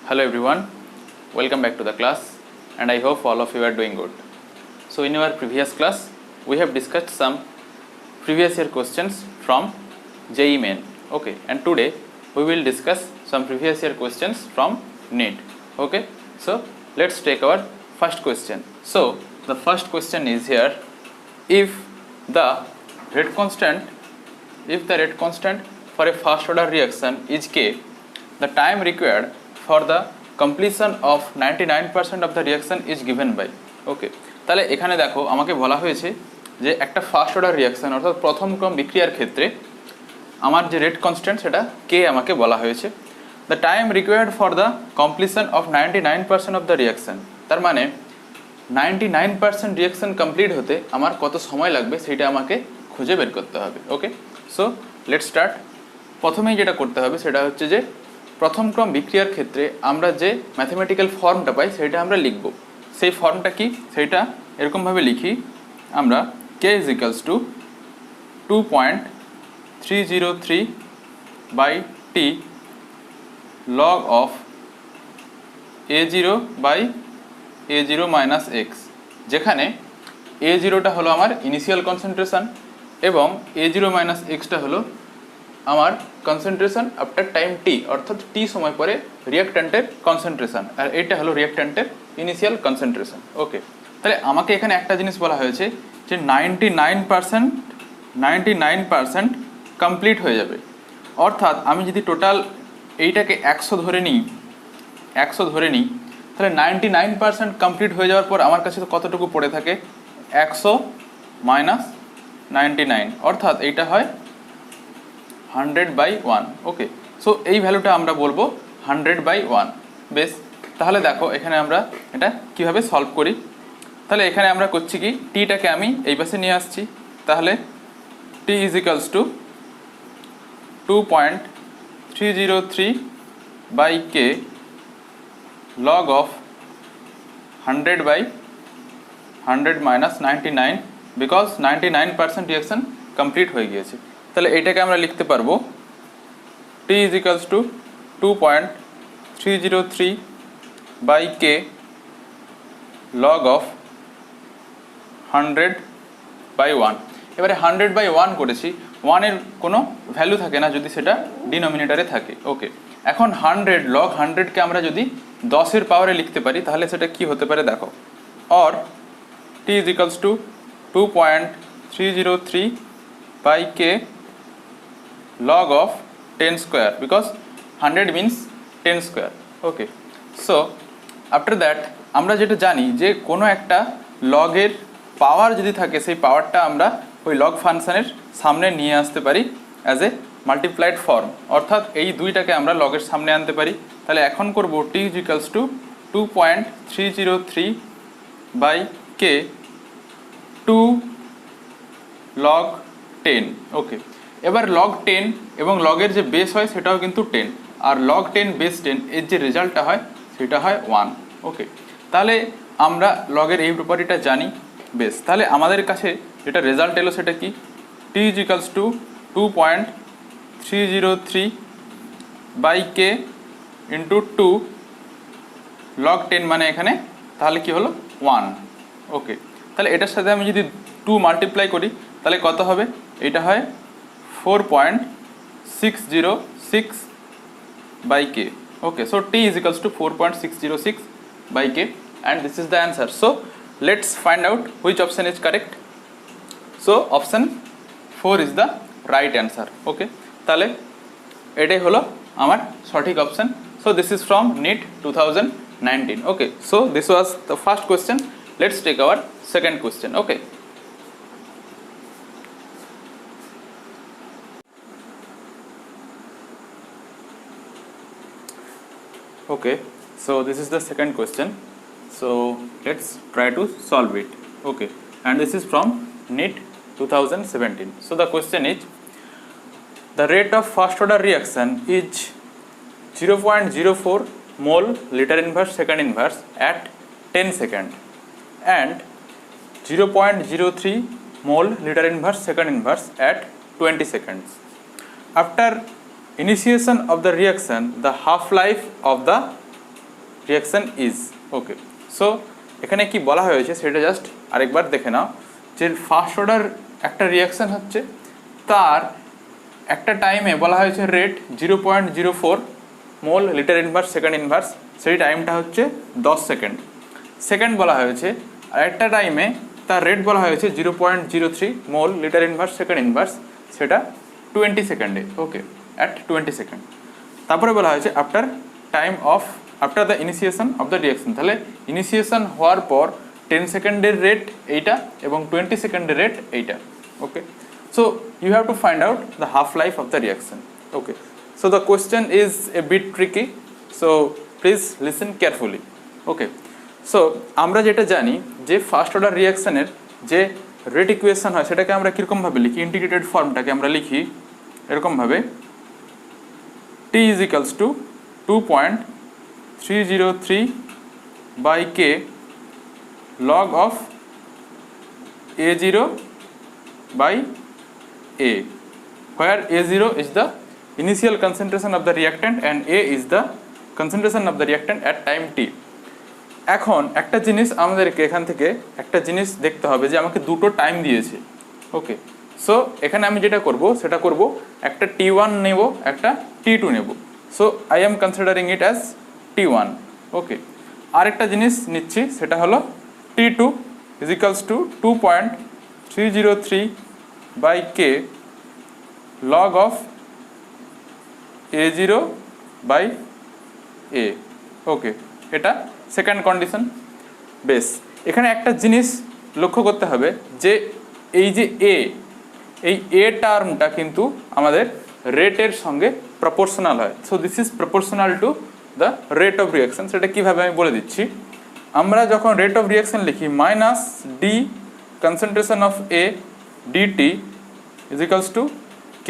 Hello everyone, welcome back to the class and I hope all of you are doing good. So in our previous class, we have discussed some previous year questions from JEE Main. Okay, and today we will discuss some previous year questions from NEET. Okay, so let's take our first question. So the first question is here, if the rate constant for a first order reaction is K, the time required for the completion of 99% of the reaction is given by. ওকে, তাহলে এখানে দেখো আমাকে বলা হয়েছে যে একটা first order reaction অর্থাৎ প্রথম ক্রম বিক্রিয়ার ক্ষেত্রে আমার যে রেট কনস্ট্যান্ট সেটা কে আমাকে বলা হয়েছে। The time required for the completion of 99% of the reaction, তার মানে 99% রিয়াকশন কমপ্লিট হতে আমার কত সময় লাগবে সেটা আমাকে খুঁজে বের করতে হবে। ওকে, সো লেটস স্টার্ট। প্রথমেই যেটা করতে হবে সেটা হচ্ছে যে প্রথম ক্রম বিক্রিয়ার ক্ষেত্রে আমরা যে ম্যাথমেটিক্যাল ফর্মটা পাই সেটা আমরা লিখব। সেই ফর্মটা কি, সেটা এরকমভাবে লিখি আমরা, K is equals to 2.303 by T log of a0 by a0 minus x, যেখানে a0টা হলো আমার ইনিশিয়াল কনসেন্ট্রেশন এবং a0 মাইনাস এক্সটা হলো আমার কনসেন্ট্রেশন আফটার টাইম টি, অর্থাৎ টি সময় পরে রিয়াক্ট্যান্টের কনসেন্ট্রেশন, আর এটা হলো রিয়াক্ট্যান্টের ইনিশিয়াল কনসেন্ট্রেশন। ওকে, তাহলে আমাকে এখানে একটা জিনিস বলা হয়েছে যে 99% কমপ্লিট হয়ে যাবে। অর্থাৎ আমি যদি টোটাল এইটাকে 100 ধরে নিই তাহলে 99% কমপ্লিট হয়ে যাওয়ার পর আমার কাছে কতটুকু পড়ে থাকে, 100 মাইনাস 99, অর্থাৎ এইটা হয় 100/1। ওকে, সো এই ভ্যালুটা আমরা বলবো 100/1। বেশ, তাহলে দেখো এখানে আমরা এটা কিভাবে সলভ করি। তাহলে এখানে আমরা করছি কি, টিটাকে আমি এই পাশে নিয়ে আসছি, তাহলে T is equals to 2.303 by K log of 100/100 minus 99, because 99% reaction complete হয়ে গিয়েছে। তাহলে এইটাকে আমরা লিখতে পারবো T is equals to 2.303 by K log of 100/1। এবারে 100/1 করেছি, 1-এর কোনো ভ্যালু থাকে না যদি সেটা ডিনোমিনেটারে থাকে। ওকে, এখন 100 লগ 100কে আমরা যদি 10-এর পাওয়ারে লিখতে পারি তাহলে সেটা কি হতে পারে দেখো, or T is equals to 2.303 by K log of 10 square, because 100 means 10 square. Okay, so after that আমরা যেটা জানি যে কোনো একটা লগের পাওয়ার যদি থাকে সেই পাওয়ারটা আমরা ওই লগ ফাংশনের সামনে নিয়ে আসতে পারি অ্যাজ এ মাল্টিপ্লাইড ফর্ম, অর্থাৎ এই দুইটাকে আমরা লগের সামনে আনতে পারি। তাহলে এখন করব T is equals to 2.303 by K 2 log 10। Okay, এবার লগ 10 এবং লগের যে বেস হয় সেটাও কিন্তু 10, আর লগ 10 বেস 10 এর যে রেজাল্টটা হয় সেটা হয় 1। ওকে, তাহলে আমরা লগের এই প্রপার্টিটা জানি। বেস, তাহলে আমাদের কাছে যেটা রেজাল্ট এলো সেটা কি, T is equals to 2.303 by K into 2 log 10, মানে এখানে তাহলে কি হলো 1। ওকে, তাহলে এটার সাথে আমি যদি 2 মাল্টিপ্লাই করি তাহলে কত হবে, এটা হয় 4.606 by k. Okay, so t is equals to 4.606 by k, and this is the answer. So let's find out which option is correct. So option 4 is the right answer. Okay, তাহলে এটাই হলো আমার সঠিক option. So this is from NEET 2019. Okay, so this was the first question. Let's take our second question. Okay, okay, so this is the second question, so let's try to solve it. Okay, and this is from NEET 2017. So the question is, the rate of first order reaction is 0.04 mole liter inverse second inverse at 10 seconds and 0.03 mole liter inverse second inverse at 20 seconds. After initiation of the reaction, the half life of the reaction is. Okay, so এখানে কি বলা হয়েছে সেটা just আরেকবার দেখে নাও, যে first order একটা reaction হচ্ছে, তার একটা টাইমে বলা হয়েছে রেট 0.04 মোল লিটার ইনভার্স সেকেন্ড ইনভার্স, সেই টাইমটা হচ্ছে 10 সেকেন্ড। সেকেন্ড বলা হয়েছে আর একটা টাইমে তার রেট বলা হয়েছে 0.03 মোল লিটার ইনভার্স সেকেন্ড ইনভার্স, সেটা 20 সেকেন্ডে। ওকে, অ্যাট 20 সেকেন্ড। তারপরে বলা হয়েছে after the initiation of the reaction, তাহলে ইনিশিয়েশন হওয়ার পর 10 সেকেন্ডের রেট এইটা এবং 20 সেকেন্ডের রেট এইটা। ওকে, so you have to find out the half life of the reaction. Okay, so the question is a bit tricky, so please listen carefully. Okay, so আমরা যেটা জানি যে ফার্স্ট অর্ডার রিয়াকশনের যে রেট ইকুয়েশন হয় সেটাকে আমরা কীরকম ভাবে লিখি, ইন্টিগ্রেটেড ফর্মটাকে আমরা লিখি এরকম ভাবে, t is equals to 2.303 by k log of a0 by A, where A0 is the initial concentration of the reactant and A is the concentration of the reactant at time t. এখন একটা জিনিস আমাদেরকে এখান থেকে একটা জিনিস দেখতে হবে যে আমাকে দুটো টাইম দিয়েছে। ওকে, সো এখানে আমি যেটা করব সেটা করব, একটা t1 নেব, একটা t2 নেব। So I am considering it as t1। ওকে, আরেকটা জিনিস নিচ্ছি সেটা হলো t2 is equals to 2.303 by k log of a0 by a। ওকে, এটা সেকেন্ড কন্ডিশন। বেশ, এখানে একটা জিনিস লক্ষ্য করতে হবে যে এই যে এই এ টার্মটা কিন্তু আমাদের রেটের সঙ্গে প্রপোর্শনাল হয়। So this is proportional to the rate of reaction. সেটা কীভাবে আমি বলে দিচ্ছি, আমরা যখন রেট অফ রিয়াকশন লিখি minus d concentration of A dt is equals to K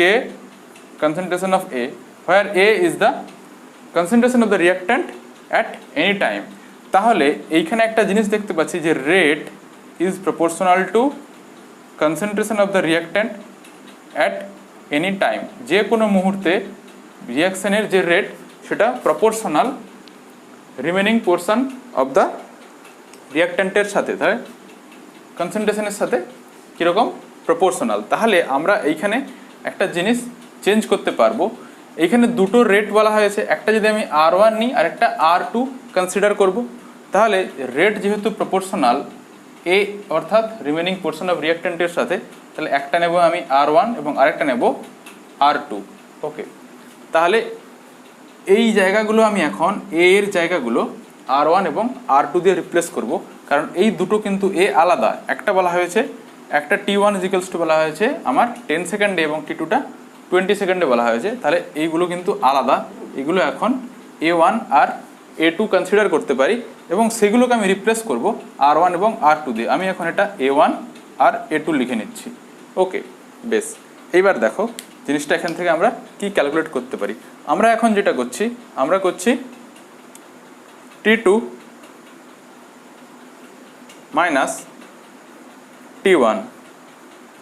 concentration of A, where A is the concentration of the reactant at any time। তাহলে এইখানে একটা জিনিস দেখতে পাচ্ছি যে rate is proportional to concentration of the reactant at any time. যে কোনো মুহূর্তে রিয়াকশনের যে রেট সেটা proportional remaining portion of the রিয়াক্ট্যান্টের সাথে, তাহলে কনসেন্ট্রেশনের সাথে কীরকম প্রপোর্শনাল। তাহলে আমরা এইখানে একটা জিনিস চেঞ্জ করতে পারবো, এইখানে দুটো রেট বলা হয়েছে, একটা যদি আমি R1 নিই আর একটা R2 কনসিডার করব, তাহলে রেট যেহেতু প্রপোর্শনাল এ অর্থাৎ রিমেনিং পোর্শন অফ রিয়াক্ট্যান্টের সাথে, তাহলে একটা নেব আমি R1 এবং আরেকটা নেব R2। ওকে, তাহলে এই জায়গাগুলো আমি এখন এ এর জায়গাগুলো R1 এবং R2 দিয়ে রিপ্লেস করব, কারণ এই দুটো কিন্তু এ আলাদা। একটা বলা হয়েছে, একটা t1 is equals to বলা হয়েছে আমার 10 সেকেন্ডে এবং t2টা 20 সেকেন্ডে বলা হয়েছে, তাহলে এইগুলো কিন্তু আলাদা। এগুলো এখন a1 আর a2 কনসিডার করতে পারি এবং সেগুলোকে আমি রিপ্লেস করব R1 এবং R2 দিয়ে। আমি এখন এটা a1 আর a2 লিখে নিচ্ছি। ওকে, বেশ, এইবার দেখো জিনিসটা এখান থেকে আমরা কি ক্যালকুলেট করতে পারি। আমরা এখন যেটা করছি, আমরা করছি t2 minus t1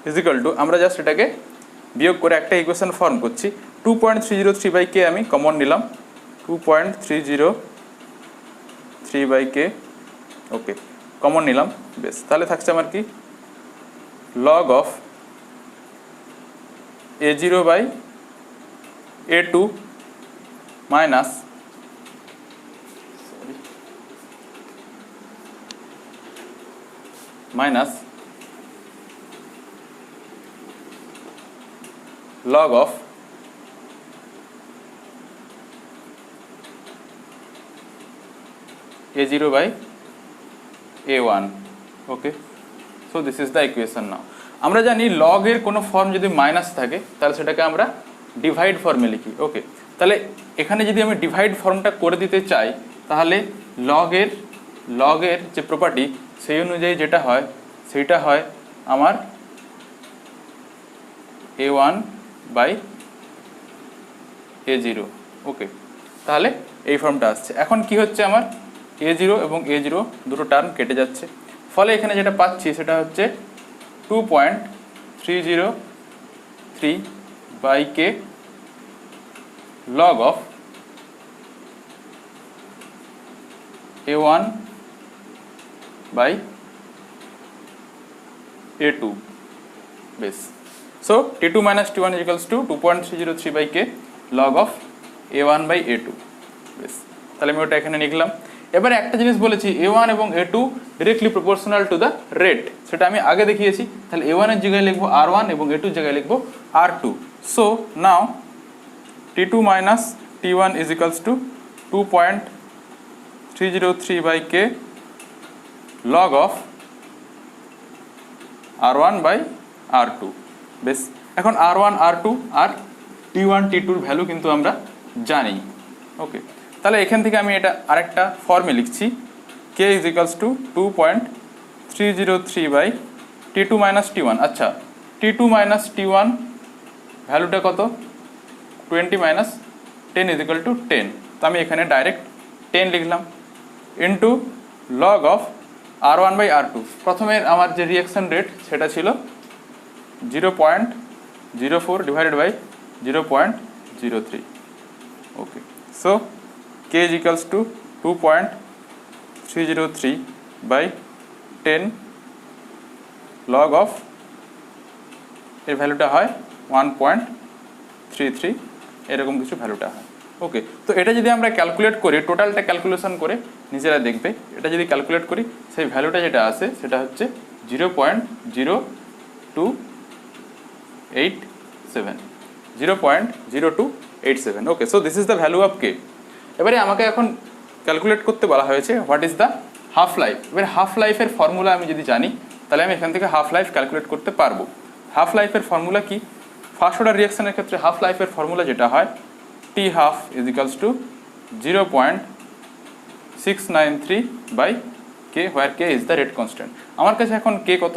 is equal to, আমরা জাস্ট এটাকে বিয়োগ করে একটা ইকুয়েশন ফর্ম করছি। 2.303 বাই কে আমি কমন নিলাম, 2.303 বাই কে। ওকে, কমন নিলাম। বেশ, তাহলে থাকছে আমার কি log of a0 by a2 minus log of a0 by a1। Okay, so this is the equation now. আমরা জানি লগ এর কোনো ফর্ম যদি মাইনাস থাকে তাহলে সেটাকে আমরা ডিভাইড ফর্মে লিখি। ওকে, তাহলে এখানে যদি আমি ডিভাইড ফর্মটা করে দিতে চাই তাহলে লগের যে প্রপার্টি সেই অনুযায়ী যেটা হয় সেইটা হয় আমার a1 বাই a0। ওকে, তাহলে এই ফর্মটা আসছে। এখন কি হচ্ছে, আমার a0 এবং a0 দুটো টার্ম কেটে যাচ্ছে, ফলে এখানে যেটা পাচ্ছি সেটা হচ্ছে 2.303 by K log of A1 by A2 base. So T2 minus T1 is equals to 2.303 by K log of A1 by A2 base. তাহলে আমি ওটা এখানে লিখলাম। এবারে একটা জিনিস বলেছি A1 এবং A2 directly proportional to the rate, সেটা আমি আগে দেখিয়েছি। তাহলে A1 এর জায়গায় লিখবো R1 এবং A2 এর জায়গায় লিখবো R2। So now T2 minus T1 is equals to 2.303 by K log of R1 by R2 বেশ। এখন R1 R2 আর T1 T2 এর ভ্যালু কিন্তু আমরা জানি। ওকে, তাহলে এখান থেকে আমি এটা আরেকটা ফর্মে লিখছি, K is equals to 2.303 by T2 minus T1। আচ্ছা, T2 minus T1 ভ্যালুটা কত? 20 minus 10 is equal to 10। তো আমি এখানে ডাইরেক্ট 10 লিখলাম into log of R1 by R2। প্রথমে আমার যে রিঅ্যাকশন রেট সেটা ছিল 0.04 divided by 0.03। Okay, so K is equals to 2.303 by 10 log of এর ভ্যালুটা হয় 1.33, এরকম কিছু ভ্যালুটা হয়। ওকে, তো এটা যদি আমরা ক্যালকুলেট করি, টোটালটা ক্যালকুলেশন করে নিজেরা দেখবে, এটা যদি ক্যালকুলেট করি সেই ভ্যালুটা যেটা আসে সেটা হচ্ছে 0.0287, 0.0287। Okay, so this is the value of K। এবারে আমাকে এখন ক্যালকুলেট করতে বলা হয়েছে what is the half life. এবারে হাফ লাইফের ফর্মুলা আমি যদি জানি তাহলে আমি এখান থেকে হাফ লাইফ ক্যালকুলেট করতে পারবো। হাফ লাইফের ফর্মুলা কি? ফার্স্ট অর্ডার রিঅ্যাকশনের ক্ষেত্রে হাফ লাইফের ফর্মুলা যেটা হয় T half is equals to 0.693 by K, where K is the rate constant। আমার কাছে এখন K কত?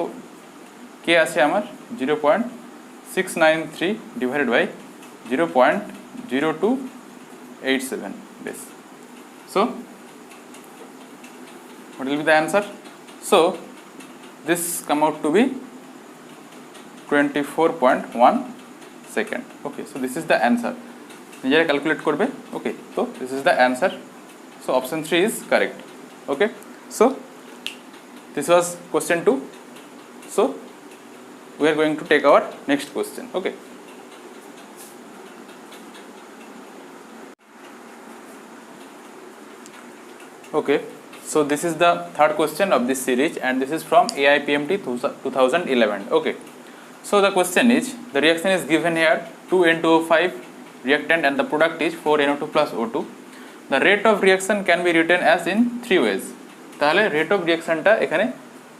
K আছে আমার 0.693 divided by 0.0287 base। So what will be the answer? So this come out to be 24.1 second। Okay, so this is the answer। নিজেরা calculate করবে। Okay, তো this is the answer. So option 3 is correct. Okay, so this was question 2। So we are going to take our next question. Okay, okay, so this is the third question of this series and this is from AIPMT 2011। okay, so the question is, the reaction is given here 2N2O5 reactant and the product is 4NO2 plus O2। the rate of reaction can be written as in 3 ways। তাহলে rate of reaction টা এখানে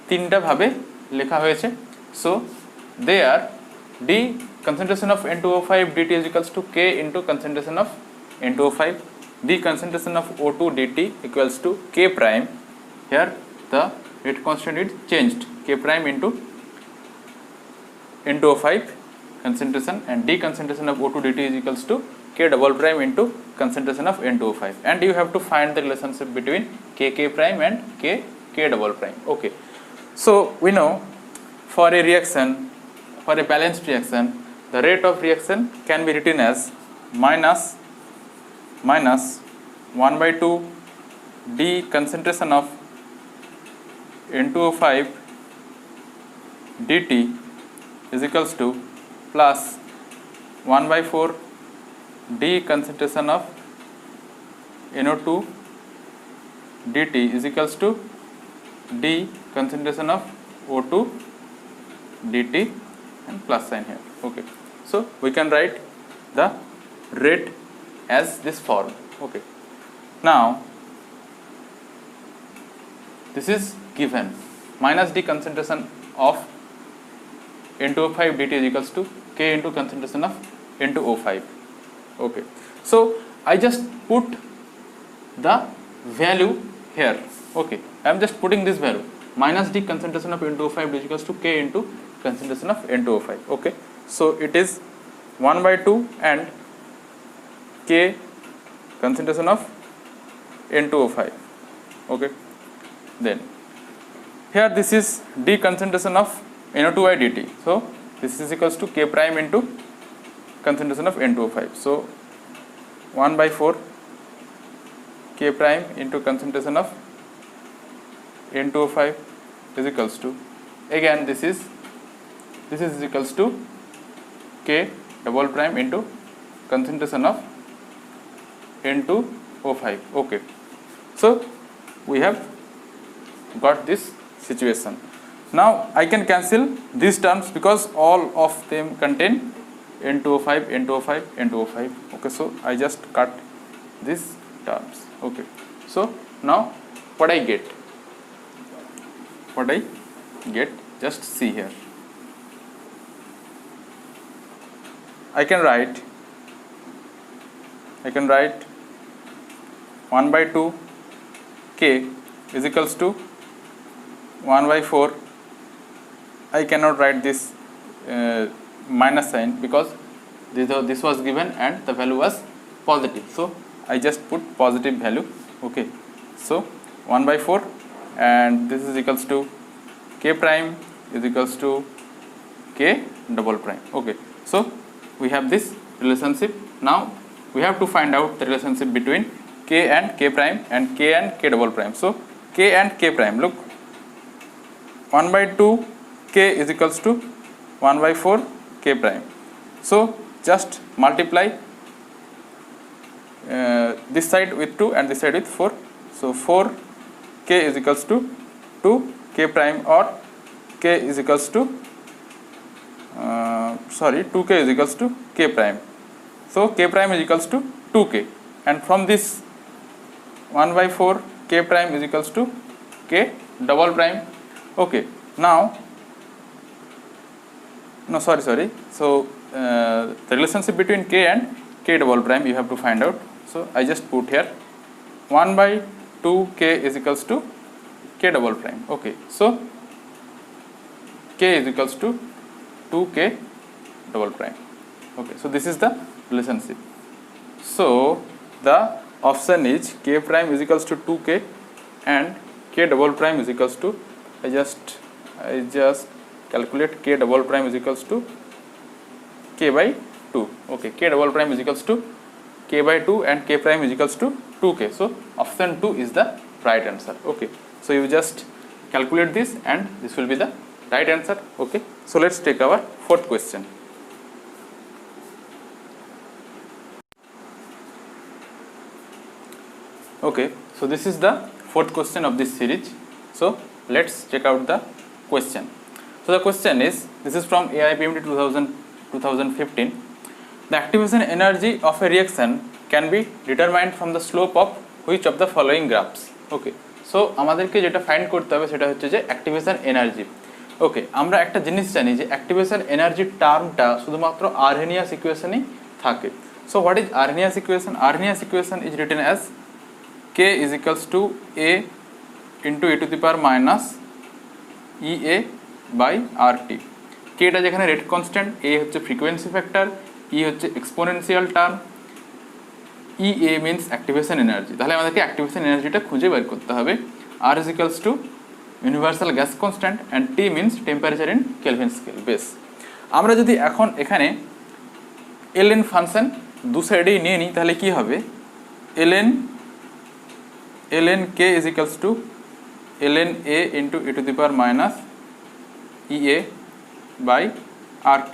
তিনটা ভাবে লেখা হয়েছে। so there D concentration of N2O5 dt is equals to K into concentration of N2O5, D concentration of O2 dt equals to K prime, here the rate constant is changed, K prime into N2O5 concentration, and D concentration of O2 dt is equals to K double prime into concentration of N2O5, and you have to find the relationship between K prime and K double prime। okay, so we know for a reaction, for a balanced reaction, the rate of reaction can be written as minus 1/2 D concentration of N2O5 dt is equals to plus 1/4 D concentration of NO2 dt is equals to D concentration of O2 dt and plus sign here। okay, so we can write the rate as this form। okay, now this is given minus D concentration of N2O5 dt is equals to K into concentration of N2O5। okay, so I just put the value here। okay, I am just putting this value minus D concentration of N2O5 is equals to K into concentration of N2O5। okay, so it is 1/2 and K concentration of N2O5। okay, then here this is D concentration of NO2 dt, so this is equals to K prime into concentration of N2O5, so 1/4 K prime into concentration of N2O5 is equals to, again this is equals to K double prime into concentration of N2O5. Okay, so we have got this situation. Now I can cancel these terms because all of them contain N2O5, N2O5, N2O5. Okay, so I just cut these terms. Okay, so now what I get, just see here. I can write 1 by 2 K is equals to 1 by 4. I cannot write this minus sign because this was given and the value was positive, so I just put positive value. Okay, so 1 by 4 and this is equals to K prime is equals to K double prime. Okay, so we have this relationship. Now we have to find out the relationship between K and K prime and K and K double prime. So K and K prime, look, 1 by 2 K is equals to 1 by 4 K prime. So just multiply this side with 2 and this side with 4. So 4 K is equals to 2 K prime, or K is equals to 2K is equals to K prime. So K prime is equals to 2K, and from this 1 by 4 K prime is equals to K double prime. Okay, now so the relationship between K and K double prime you have to find out. So I just put here 1 by 2K is equals to K double prime. Okay, so K is equals to 2K double prime. Okay, so this is the relationship. So the option is K prime is equals to 2K and K double prime is equals to, I just calculate K double prime is equals to K by 2. Okay, K double prime is equals to K by 2 and K prime is equals to 2K. So option 2 is the right answer. Okay, so you just calculate this and this will be the right answer. Okay, so let's take our fourth question. Okay, so this is the fourth question of this series. So let's check out the question. So the question is, this is from AIPMT 2015. The activation energy of a reaction can be determined from the slope of which of the following graphs? Okay, so আমাদেরকে যেটা find করতে হবে সেটা হচ্ছে যে activation energy. ওকে, আমরা একটা জিনিস জানি যে অ্যাক্টিভেশন এনার্জি টার্মটা শুধুমাত্র আরহেনিয়াস ইকুয়েশনেই থাকে। So what is Arrhenius equation? Arrhenius equation is written as K is equals to A into e to the power minus EA by RT. K টা যেখানে রেট কনস্ট্যান্ট, A হচ্ছে frequency factor, E হচ্ছে exponential term, EA means activation energy. তাহলে আমাদেরকে activation এনার্জিটা খুঁজে বের করতে হবে। R is equals to universal gas constant and T means temperature in Kelvin scale. বেস, আমরা যদি এখন এখানে ln ফাংশন দু সাইডেই নিয়ে নিই তাহলে কি হবে? ln K is equals to ln A into e to the power minus EA by RT।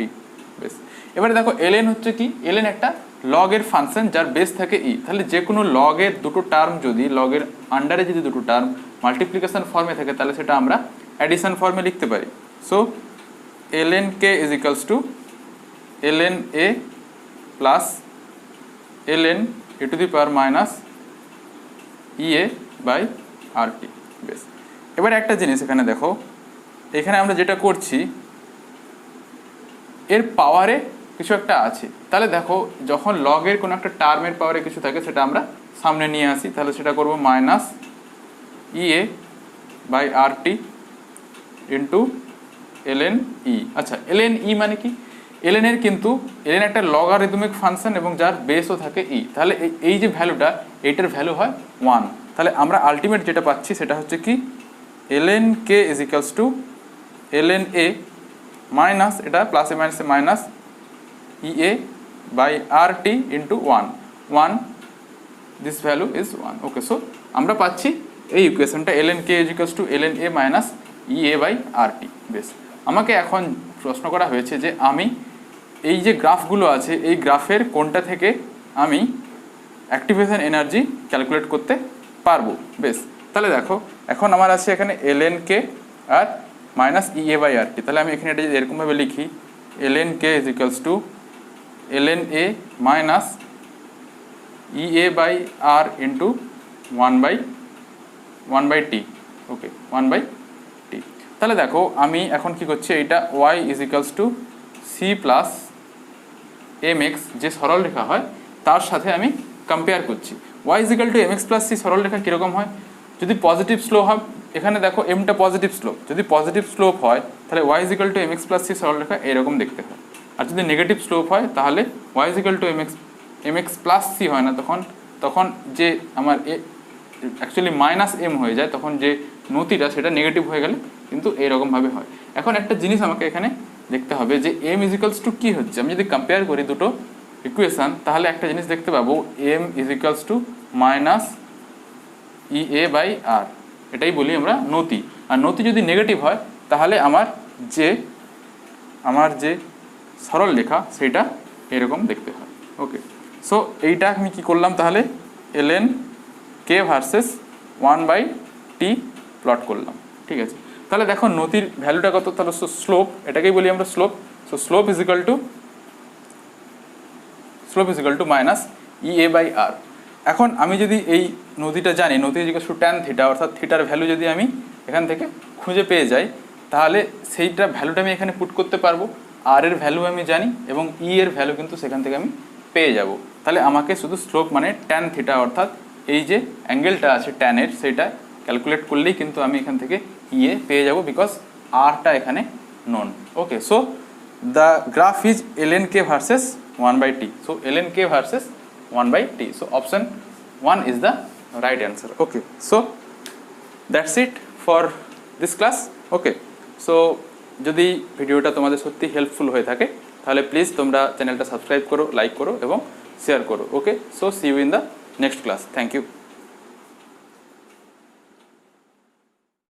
বেশ, এবারে দেখো ln হচ্ছে কি? ln একটা লগের ফাংশন যার বেস থাকে e। তাহলে যে কোনো লগের দুটো টার্ম যদি লগের আন্ডারে যদি দুটো টার্ম মাল্টিপ্লিকেশন ফর্মে থাকে তাহলে সেটা আমরা অ্যাডিশন ফর্মে লিখতে পারি। So ln K is equals to ln A plus ln e to the power minus EA by RT। বেশ, এবার একটা জিনিস এখানে দেখো, এখানে আমরা যেটা করছি এর পাওয়ারে কিছু একটা আছে। তাহলে দেখো যখন লগের কোনো একটা টার্মের পাওয়ারে কিছু থাকে সেটা আমরা সামনে নিয়ে আসি, তাহলে সেটা করব minus EA by RT into ln E। আচ্ছা, ln E মানে কি? ln এর কিন্তু ln একটা লগারিদমিক ফাংশন এবং যার বেসও থাকে E। তাহলে এই যে ভ্যালুটা, এইটার ভ্যালু হয় 1। তাহলে আমরা আলটিমেট যেটা পাচ্ছি সেটা হচ্ছে কি ln K is equals to ln A minus, এটা প্লাসে মাইনাসে minus EA by RT into 1, this value is 1। Okay, so আমরা পাচ্ছি এই ইকুয়েশনটা ln k equals to ln a minus EA/RT। বেশ, আমাকে এখন প্রশ্ন করা হয়েছে যে আমি এই যে গ্রাফগুলো আছে এই গ্রাফের কোনটা থেকে আমি অ্যাক্টিভেশন এনার্জি ক্যালকুলেট করতে পারবো। বেশ, তাহলে দেখো এখন আমার আছে এখানে ln k আর মাইনাস EA/RT। তাহলে আমি এখানে এটা যদি এরকমভাবে লিখি ln k equals to ln a minus EA/R into 1/t। Okay, 1/t। তাহলে দেখো আমি এখন কি করছি, এইটা y equals to c plus mx যে সরলরেখা হয় তার সাথে আমি কম্পেয়ার করছি। y equal to mx plus c সরলরেখা কীরকম হয়, যদি পজিটিভ স্লোপ হয়, এখানে দেখো এমটা পজিটিভ স্লোপ, যদি পজিটিভ স্লোপ হয় তাহলে y equal to mx plus c সরলরেখা এরকম দেখতে হয়। আর যদি নেগেটিভ স্লোপ হয় তাহলে y equal to mx plus c হয় না, তখন যে আমার অ্যাকচুয়ালি মাইনাস m হয়ে যায়, তখন যে নতিটা সেটা নেগেটিভ হয়ে গেলে কিন্তু এইরকমভাবে হয়। এখন একটা জিনিস আমাকে এখানে দেখতে হবে যে m ইজিক্যালস টু কী হচ্ছে। আমি যদি কম্পেয়ার করি দুটো ইকুয়েশান তাহলে একটা জিনিস দেখতে পাবো m ইজিক্যালস টু মাইনাস EA/R, এটাই বলি আমরা নতি। আর নতি যদি নেগেটিভ হয় তাহলে আমার যে সরল রেখা সেটা এরকম দেখতে হয়। ওকে, সো এইটা আমি কি করলাম তাহলে ln k versus 1/t plot করলাম। ঠিক আছে, তাহলে দেখো নতির ভ্যালুটা কত, তাহলে স্লোপ, এটাকেই বলি আমরা slope. So slope is equal to minus EA/R। এখন আমি যদি এই নতিটা জানি, নতি ইকুয়াল টু ট্যান থিটা, অর্থাৎ থিটার ভ্যালু যদি আমি এখান থেকে খুঁজে পেয়ে যাই তাহলে সেইটা ভ্যালুটা আমি এখানে পুট করতে পারবো। আর এর ভ্যালু আমি জানি এবং ই এর ভ্যালু কিন্তু সেখান থেকে আমি পেয়ে যাব। তাহলে আমাকে শুধু স্লোপ মানে ট্যান থিটা অর্থাৎ এই যে অ্যাঙ্গেলটা আছে ট্যানের সেটা ক্যালকুলেট করলেই কিন্তু আমি এখান থেকে ইয়ে পেয়ে যাব, বিকজ আরটা এখানে নন। Okay, so the graph is ln k versus 1/t। So ln k versus 1/t। So option 1 is the right answer. Okay, so that's it for this class. Okay, so যদি ভিডিওটা তোমাদের সত্যি হেল্পফুল হয়ে থাকে তাহলে প্লিজ তোমরা চ্যানেলটা subscribe করো, লাইক করো এবং শেয়ার করো। Okay, so see you in the next class. Thank you.